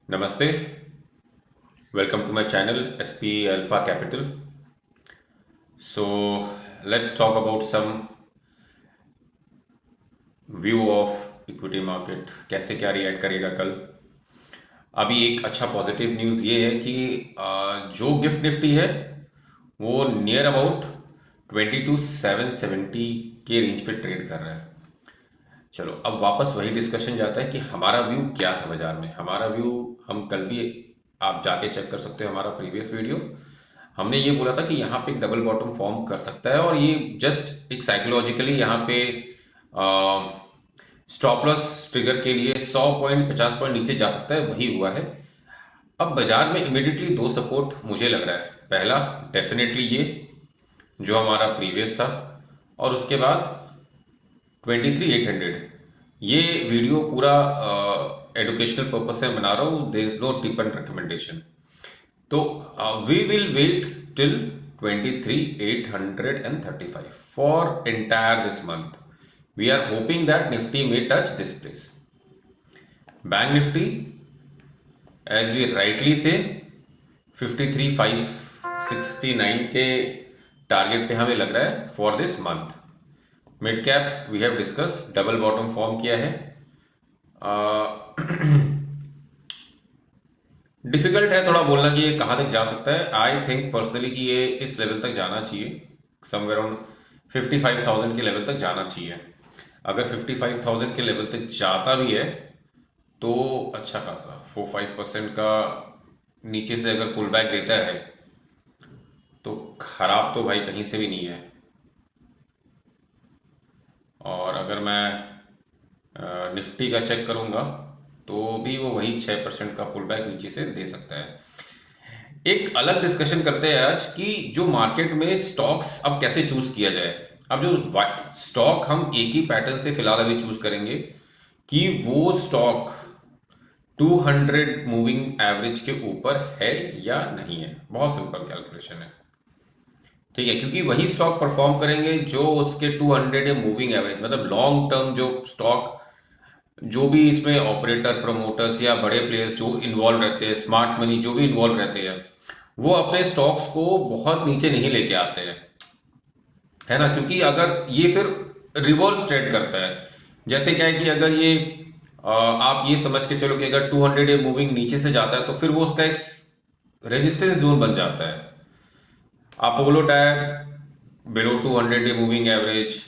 Namaste, welcome to my channel SP Alpha Capital. So let's talk about some view of equity market, कैसे क्या react करेगा कल। अभी एक अच्छा पॉजिटिव न्यूज़ ये है कि जो गिफ्ट निफ्टी है वो नियर अबाउट 22,770 के रेंज पे ट्रेड कर रहा है। चलो अब वापस वही डिस्कशन जाता है कि हमारा व्यू क्या था बाजार में। हमारा व्यू हम कल भी आप जाके चेक कर सकते हो हमारा प्रीवियस वीडियो। हमने ये बोला था कि यहाँ पे एक डबल बॉटम फॉर्म कर सकता है और ये जस्ट एक साइकोलॉजिकली यहाँ पे स्टॉप लॉस ट्रिगर के लिए 100 पॉइंट 50 पॉइंट नीचे जा सकता है, वही हुआ है। अब बाजार में इमिडिएटली दो सपोर्ट मुझे लग रहा है। पहला डेफिनेटली ये जो हमारा प्रीवियस था, और उसके बाद 23,800। ये वीडियो पूरा एडुकेशनल पर्पज से बना रहा हूँ, there is no tip and recommendation. तो we will wait till 23,835 for entire this month. We are hoping that Nifty may touch this place. Bank Nifty as we rightly say 53,569 के target पे हमें लग रहा है for this month. Mid cap we have discuss, double bottom form किया है। Difficult है थोड़ा बोलना कि ये कहाँ तक जा सकता है। आई थिंक पर्सनली कि ये इस लेवल तक जाना चाहिए, समवेयर अराउंड 55,000 के लेवल तक जाना चाहिए। अगर 55,000 के लेवल तक जाता भी है तो अच्छा खासा 4-5% का नीचे से अगर पुल बैक देता है तो खराब तो भाई कहीं से भी नहीं है। और अगर मैं निफ्टी का चेक करूंगा तो भी वो वही 6% का पुल बैक नीचे से दे सकता है। एक अलग डिस्कशन करते हैं आज कि जो मार्केट में स्टॉक्स अब कैसे चूज किया जाए। अब जो स्टॉक हम एक ही पैटर्न से फिलहाल अभी चूज करेंगे कि वो स्टॉक 200 मूविंग एवरेज के ऊपर है या नहीं है। बहुत सिंपल कैलकुलेशन है, ठीक है, क्योंकि वही स्टॉक परफॉर्म करेंगे जो उसके 200 मूविंग एवरेज, मतलब लॉन्ग टर्म जो स्टॉक, जो भी इसमें ऑपरेटर प्रमोटर्स या बड़े प्लेयर्स जो इन्वॉल्व रहते हैं, स्मार्ट मनी जो भी इन्वॉल्व रहते हैं, वो अपने स्टॉक्स को बहुत नीचे नहीं लेके आते हैं, है ना। क्योंकि अगर ये फिर रिवर्स ट्रेड करता है, जैसे क्या है कि अगर ये आप ये समझ के चलो कि अगर 200 मूविंग नीचे से जाता है तो फिर वो उसका एक रेजिस्टेंस जोन बन जाता है। Apollo tyre below 200 moving average,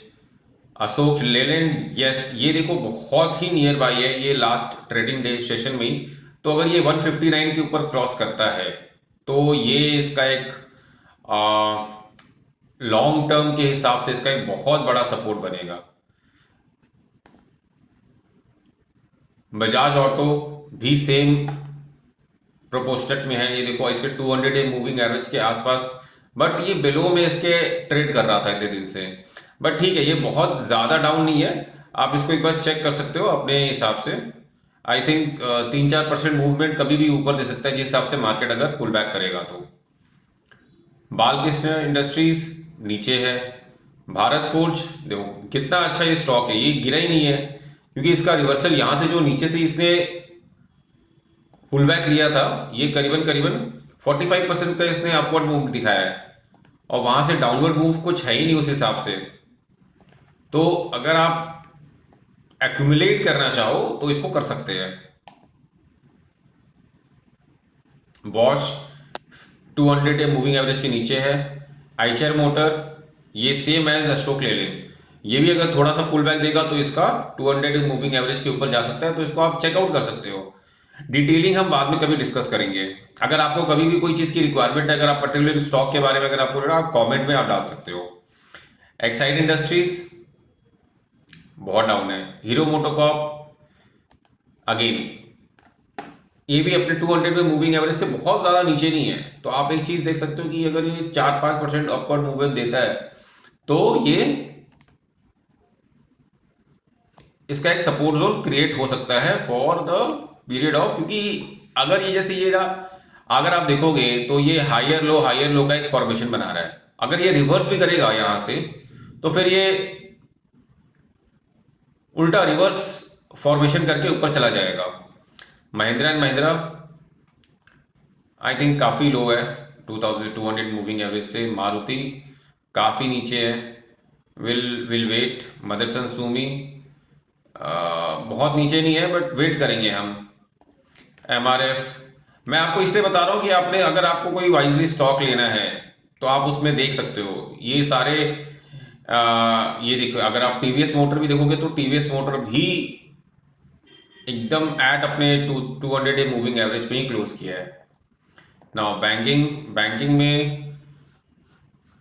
Ashok Leyland, yes ये देखो बहुत ही नियर बाई है ये लास्ट ट्रेडिंग डे सेशन में ही। तो अगर ये 159 के ऊपर क्रॉस करता है तो ये इसका एक लॉन्ग टर्म के हिसाब से इसका एक बहुत बड़ा सपोर्ट बनेगा। बजाज ऑटो भी सेम प्रोपोस्टेट में है, ये देखो इसके 200 मूविंग एवरेज के आसपास, बट ये बिलो में इसके ट्रेड कर रहा था इतने दिन से। बट ठीक है, ये बहुत ज़्यादा डाउन नहीं है, आप इसको एक बार चेक कर सकते हो अपने हिसाब से। आई थिंक 3-4% मूवमेंट कभी भी ऊपर दे सकता है जिस हिसाब से मार्केट अगर पुल बैक करेगा तो। बालकृष्ण इंडस्ट्रीज नीचे है। भारत फोर्ज देखो कितना अच्छा ये स्टॉक है, ये गिरा ही नहीं है क्योंकि इसका रिवर्सल यहाँ से जो नीचे से इसने पुल बैक लिया था, ये करीबन करीबन 45% का इसने अपवर्ड मूव दिखाया है और वहां से डाउनवर्ड मूव कुछ है ही नहीं उस हिसाब से। तो अगर आप एक्यूमुलेट करना चाहो तो इसको कर सकते हैं। बॉश 200 मूविंग एवरेज के नीचे है। आइचर मोटर ये सेम एज अशोक लेलैंड, ये भी अगर थोड़ा सा पुल बैक देगा तो इसका 200 मूविंग एवरेज के ऊपर जा सकता है, तो इसको आप चेकआउट कर सकते हो। डिटेलिंग हम बाद में कभी डिस्कस करेंगे। अगर आपको कभी भी कोई चीज की रिक्वायरमेंट है, अगर आप पर्टिकुलर स्टॉक के बारे में अगर आपको आप कमेंट में आप डाल सकते हो। एक्साइड इंडस्ट्रीज बहुत डाउन है। हीरो मोटोकॉर्प अगेन ये भी अपने 200 में मूविंग एवरेज से बहुत ज्यादा नीचे नहीं है, तो आप एक चीज देख सकते हो कि अगर ये 4-5% अपवर्ड मूवमेंट देता है तो ये इसका एक सपोर्ट जोन क्रिएट हो सकता है फॉर द पीरियड ऑफ, क्योंकि अगर ये जैसे ये अगर आप देखोगे तो ये हायर लो का एक फॉर्मेशन बना रहा है। अगर ये रिवर्स भी करेगा यहां से तो फिर ये उल्टा रिवर्स फॉर्मेशन करके ऊपर चला जाएगा। Mahindra and Mahindra I think काफ़ी लो है 2200 मूविंग एवरेज से। मारुति काफ़ी नीचे है। Will wait. मदरसन सुमी बहुत नीचे नहीं है बट वेट करेंगे हम। एमआरएफ मैं आपको इसलिए बता रहा हूँ कि आपने अगर आपको कोई वाइजली स्टॉक लेना है तो आप उसमें देख सकते हो ये सारे। ये देखो, अगर आप टीवीएस मोटर भी देखोगे तो टीवीएस मोटर भी एकदम एट अपने 200 डे मूविंग एवरेज पे ही क्लोज किया है। नाउ बैंकिंग, बैंकिंग में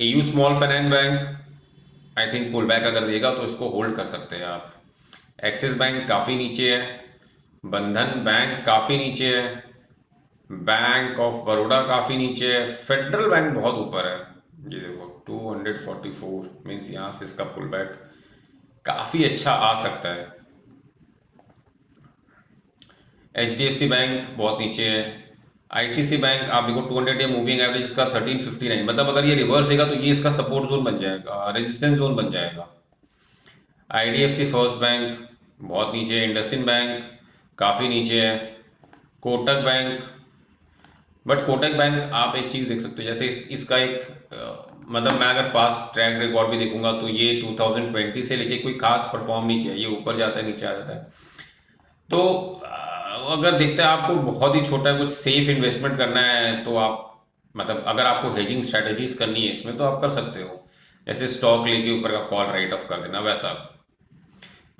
AU small finance bank I think pull back अगर देगा तो इसको होल्ड कर सकते हैं आप। एक्सिस बैंक काफ़ी नीचे है। बंधन बैंक काफ़ी नीचे है। बैंक ऑफ बड़ौदा काफ़ी नीचे है। फेडरल बैंक बहुत ऊपर है। ये देखो 244 मीन्स यहाँ से इसका पुल बैक काफ़ी अच्छा आ सकता है। HDFC बैंक बहुत नीचे है। ICICI बैंक आप देखो 200 डे मूविंग एवरेज इसका 1359, मतलब अगर ये रिवर्स देगा तो ये इसका सपोर्ट जोन बन जाएगा, रेजिस्टेंस जोन बन जाएगा। IDFC फर्स्ट बैंक बहुत नीचे है। इंडसइंड बैंक काफ़ी नीचे है। Kotak bank, but Kotak bank आप एक चीज़ देख सकते हो, जैसे इसका एक मतलब मैं अगर पास्ट ट्रैक रिकॉर्ड भी देखूंगा तो ये 2020 से लेके कोई खास परफॉर्म नहीं किया। ये ऊपर जाता है नीचे आ जाता है। तो अगर देखते हैं आपको बहुत ही छोटा कुछ सेफ इन्वेस्टमेंट करना है तो आप मतलब अगर आपको हेजिंग स्ट्रेटेजीज करनी है इसमें तो आप कर सकते हो, जैसे स्टॉक लेके ऊपर का कॉल राइट ऑफ कर देना वैसा।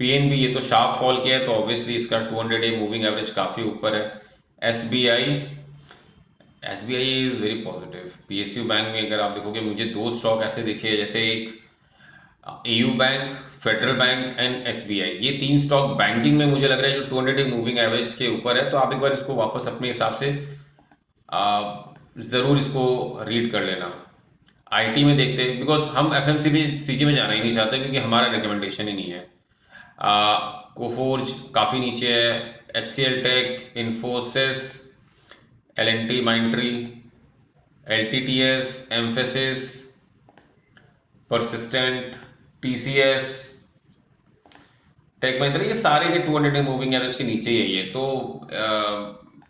PNB ये तो शार्प फॉल किया है तो ऑब्वियसली इसका 200 डे मूविंग एवरेज काफ़ी ऊपर है। SBI, SBI is very positive. PSU bank में अगर आप देखोगे मुझे दो स्टॉक ऐसे दिखे, जैसे एक AU bank, federal bank and SBI, ये तीन स्टॉक बैंकिंग में मुझे लग रहा है जो 200 डे मूविंग एवरेज के ऊपर है। तो आप एक बार इसको वापस अपने हिसाब से ज़रूर इसको रीड कर लेना। IT में देखते हैं बिकॉज हम FMCG में जाना ही नहीं चाहते क्योंकि हमारा रिकमेंडेशन ही नहीं है। कोफोर्ज काफ़ी नीचे है। HCL tech, Infosys, L&T Mindtree, LTTS, Mphasis, Persistent, TCS, tech Mahindra, ये सारे के 200 डे मूविंग एवरेज के नीचे ही है। तो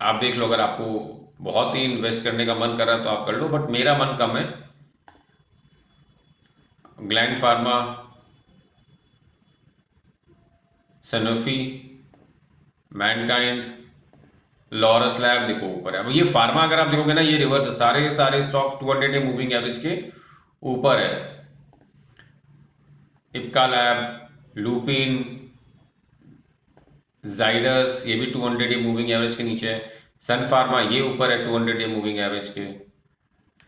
आप देख लो, अगर आपको बहुत ही इन्वेस्ट करने का मन कर रहा है तो आप कर लो, बट मेरा मन कम है। Gland pharma, Sanofi, Mankind, Laurus lab देखो ऊपर है। अब ये फार्मा अगर आप देखोगे ना ये रिवर्स है, सारे सारे स्टॉक 200 डे मूविंग एवरेज के ऊपर है। इप्का लैब, लूपिन, जाइडस ये भी 200 डे मूविंग एवरेज के नीचे है। सन फार्मा ये ऊपर है 200 डे मूविंग एवरेज के।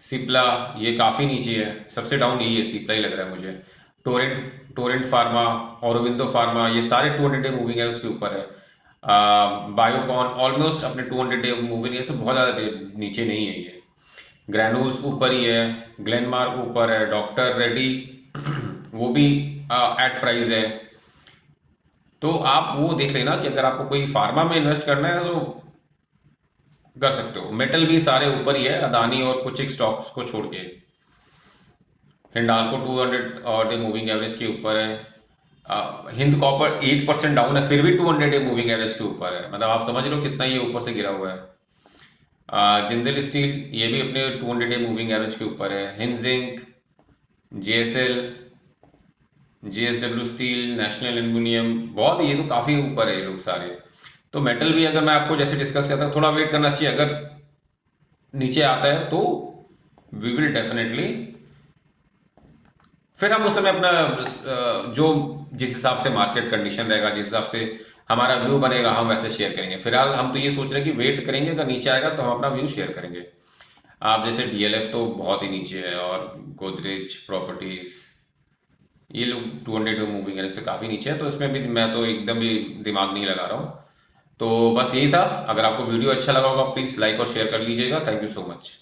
सिप्ला ये काफ़ी नीचे है, सबसे डाउन यही है, सिप्ला ही लग रहा है मुझे। टोरेंट फार्मा, औरबिंदो फार्मा ये सारे 200 डे मूविंग एवरेज के ऊपर है। बायोकॉन ऑलमोस्ट अपने 200 डे मूविंग एवरेज से बहुत ज़्यादा नीचे नहीं है ये। ग्रैनुल्स ऊपर ही है। ग्लेनमार्क ऊपर है। डॉक्टर रेड्डी वो भी एट प्राइस है। तो आप वो देख लेना कि अगर आपको कोई फार्मा में इन्वेस्ट करना है तो कर सकते हो। मेटल भी सारे ऊपर ही है, अदानी और कुछ एक स्टॉक्स को छोड़ के। हिंडाल्को 200 डे मूविंग एवरेज के ऊपर है। हिंद कॉपर 8% डाउन है फिर भी 200 डे मूविंग एवरेज के ऊपर है, मतलब आप समझ लो कितना ये ऊपर से गिरा हुआ है। जिंदल स्टील ये भी अपने 200 डे मूविंग एवरेज के ऊपर है। Hind zinc, JSL, JSW steel, national aluminium, बहुत ये तो काफ़ी ऊपर है ये लोग सारे। तो मेटल भी अगर मैं आपको जैसे डिस्कस करता हूँ थोड़ा वेट करना चाहिए, अगर नीचे आता है तो वी विल डेफिनेटली, फिर हम उस समय अपना जो जिस हिसाब से मार्केट कंडीशन रहेगा, जिस हिसाब से हमारा व्यू बनेगा, हम वैसे शेयर करेंगे। फिलहाल हम तो ये सोच रहे हैं कि वेट करेंगे, अगर नीचे आएगा तो हम अपना व्यू शेयर करेंगे। आप जैसे DLF तो बहुत ही नीचे है, और गोदरेज प्रॉपर्टीज ये लोग 200 मूविंग एवरेज से काफ़ी नीचे है, तो इसमें भी मैं तो एकदम भी दिमाग नहीं लगा रहा हूँ। तो बस यही था। अगर आपको वीडियो अच्छा लगा होगा प्लीज़ लाइक और शेयर कर लीजिएगा। Thank you so much.